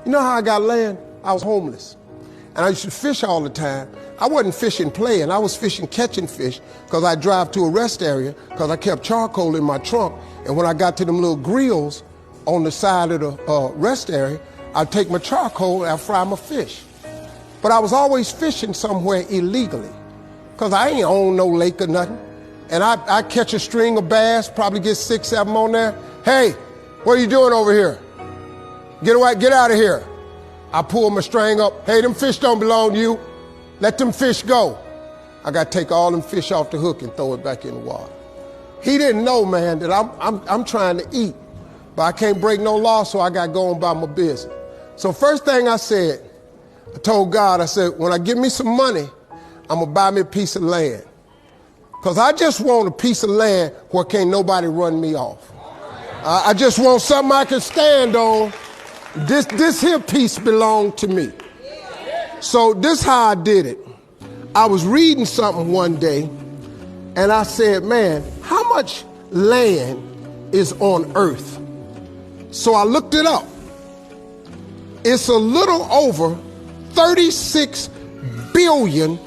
You know how I got land? I was homeless. And I used to fish all the time. I wasn't fishing playing. I was fishing catching fish because I drive to a rest area because I kept charcoal in my trunk. And when I got to them little grills on the side of the rest area, I'd take my charcoal and I'd fry my fish. But I was always fishing somewhere illegally because I ain't own no lake or nothing. And I catch a string of bass, probably get 6, 7 on there. Hey, what are you doing over here? Get away, get out of here. I pull my string up. Hey, them fish don't belong to you. Let them fish go. I got to take all them fish off the hook and throw it back in the water. He didn't know, man, that I'm trying to eat, but I can't break no law, so I got going by my business. So first thing I said, I told God, I said, when I get me some money, I'm going to buy me a piece of land. Because I just want a piece of land where can't nobody run me off. I just want something I can stand on. This here piece belonged to me. So this how I did it. I was reading something one day, and I said, man, how much land is on earth? So I looked it up. It's a little over 36 billion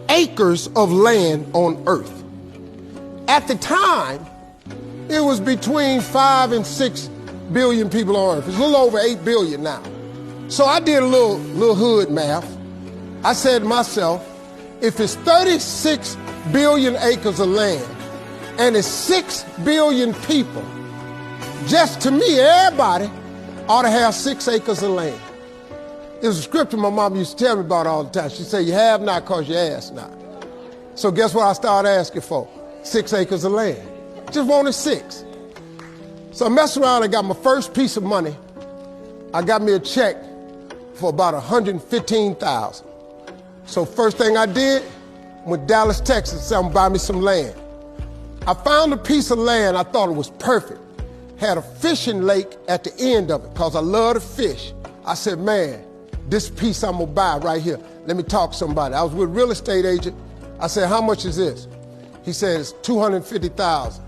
acres of land on earth. At the time, it was between 5 and 6 billion people on earth. It's a little over 8 billion now. So I did a little hood math. I said to myself, if it's 36 billion acres of land and it's 6 billion people, just to me, everybody ought to have 6 acres of land. It was a scripture my mom used to tell me about all the time. She said, you have not because you ask not. So guess what I started asking for? 6 acres of land. Just wanted 6. So I messed around and got my first piece of money. I got me a check for about $115,000. So first thing I did, went to Dallas, Texas, said I'm gonna buy me some land. I found a piece of land, I thought it was perfect. Had a fishing lake at the end of it, because I love to fish. I said, man, this piece I'm gonna buy right here. Let me talk to somebody. I was with a real estate agent. I said, how much is this? He said, it's $250,000.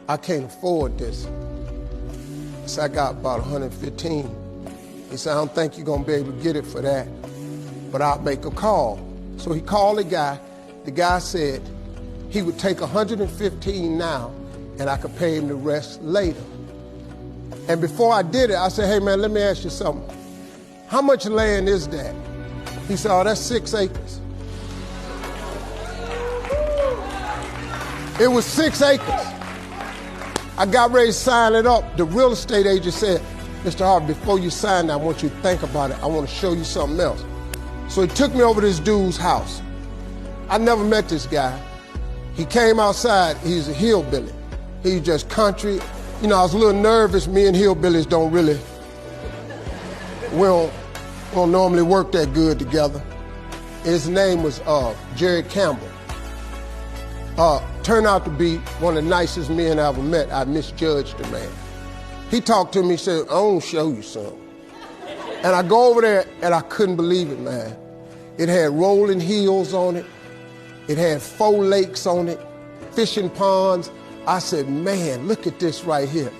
I can't afford this. So I got about 115. He said, I don't think you're gonna be able to get it for that, but I'll make a call. So he called the guy. The guy said he would take 115 now and I could pay him the rest later. And before I did it, I said, hey man, let me ask you something. How much land is that? He said, oh, that's 6 acres. It was 6 acres. I got ready to sign it up. The real estate agent said, Mr. Harvey, before you sign that, I want you to think about it. I want to show you something else. So he took me over to this dude's house. I never met this guy. He came outside. He's a hillbilly. He's just country. You know, I was a little nervous. Me and hillbillies don't really, we don't normally work that good together. His name was Jerry Campbell. Turned out to be one of the nicest men I ever met. I misjudged the man. He talked to me, said, I want to show you something. And I go over there and I couldn't believe it, man. It had rolling hills on it. It had 4 lakes on it, fishing ponds. I said, man, look at this right here.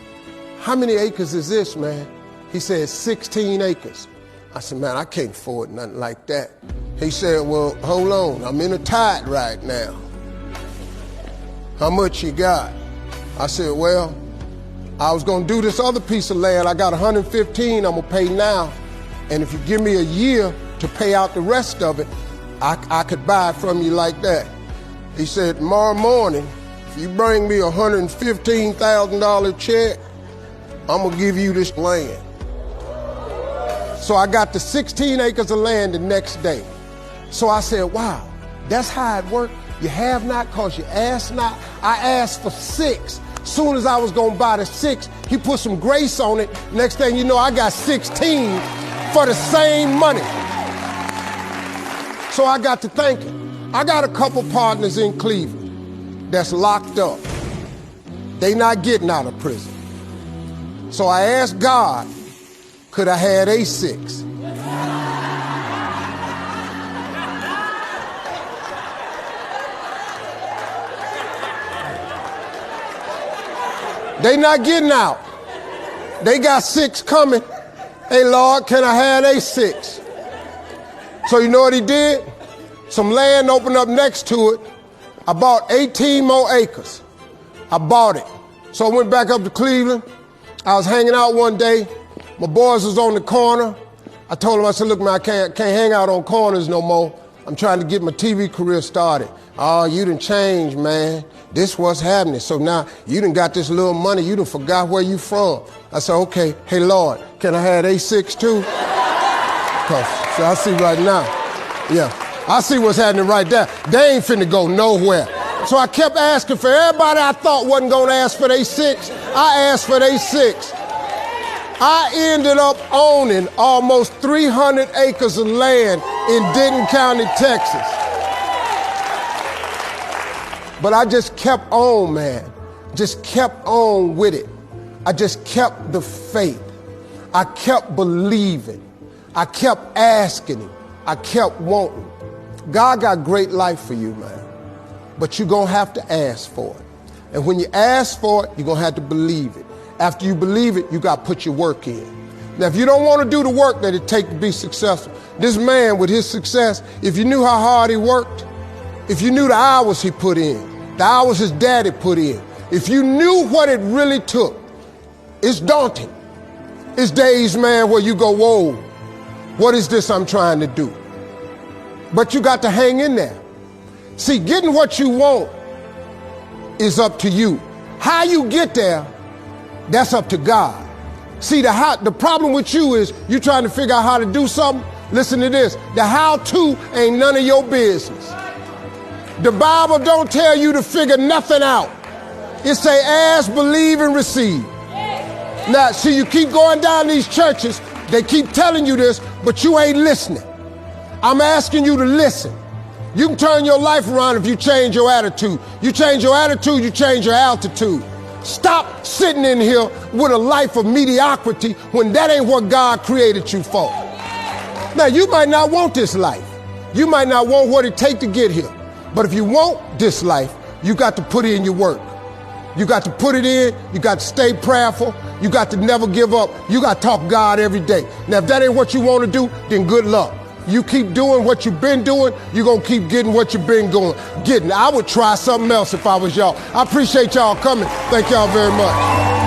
How many acres is this, man? He said, 16 acres. I said, man, I can't afford nothing like that. He said, well, hold on, I'm in a tide right now. How much you got? I said, well, I was gonna do this other piece of land. I got 115 I'm gonna pay now. And if you give me a year to pay out the rest of it, I could buy it from you like that. He said, tomorrow morning, if you bring me a $115,000 check, I'm gonna give you this land. So I got the 16 acres of land the next day. So I said, wow, that's how it worked. You have not because you ask not. I asked for 6. Soon as I was gonna buy the 6, he put some grace on it. Next thing you know, I got 16 for the same money. So I got to thinking, I got a couple partners in Cleveland that's locked up. They not getting out of prison. So I asked God, could I have a 6? They not getting out. They got 6 coming. Hey, Lord, can I have A6? So you know what he did? Some land opened up next to it. I bought 18 more acres. I bought it. So I went back up to Cleveland. I was hanging out one day. My boys was on the corner. I told them, I said, look, man, I can't hang out on corners no more. I'm trying to get my TV career started. Oh, you done changed, man. This what's happening. So now you done got this little money. You done forgot where you from. I said, okay, hey, Lord, can I have A6 too? So I see right now, yeah, I see what's happening right there. They ain't finna go nowhere. So I kept asking for everybody I thought wasn't gonna ask for their 6. I asked for their 6. I ended up owning almost 300 acres of land in Denton County, Texas. But I just kept on, man. Just kept on with it. I just kept the faith. I kept believing. I kept asking him. I kept wanting. God got great life for you, man. But you're going to have to ask for it. And when you ask for it, you're going to have to believe it. After you believe it, you got to put your work in. Now, if you don't want to do the work that it takes to be successful, this man with his success, if you knew how hard he worked, if you knew the hours he put in, the hours his daddy put in, if you knew what it really took, it's daunting. It's days, man, where you go, whoa, what is this I'm trying to do? But you got to hang in there. See, getting what you want is up to you. How you get there, that's up to God. See, the problem with you is you trying to figure out how to do something. Listen to this. The how-to ain't none of your business. The Bible don't tell you to figure nothing out. It say ask, believe, and receive. Now, see, you keep going down these churches, they keep telling you this, but you ain't listening. I'm asking you to listen. You can turn your life around if you change your attitude. You change your attitude, you change your altitude. Stop sitting in here with a life of mediocrity when that ain't what God created you for. Now, you might not want this life. You might not want what it takes to get here. But if you want this life, you got to put in your work. You got to put it in. You got to stay prayerful. You got to never give up. You got to talk God every day. Now, if that ain't what you want to do, then good luck. You keep doing what you've been doing, you're going to keep getting what you've been getting. I would try something else if I was y'all. I appreciate y'all coming. Thank y'all very much.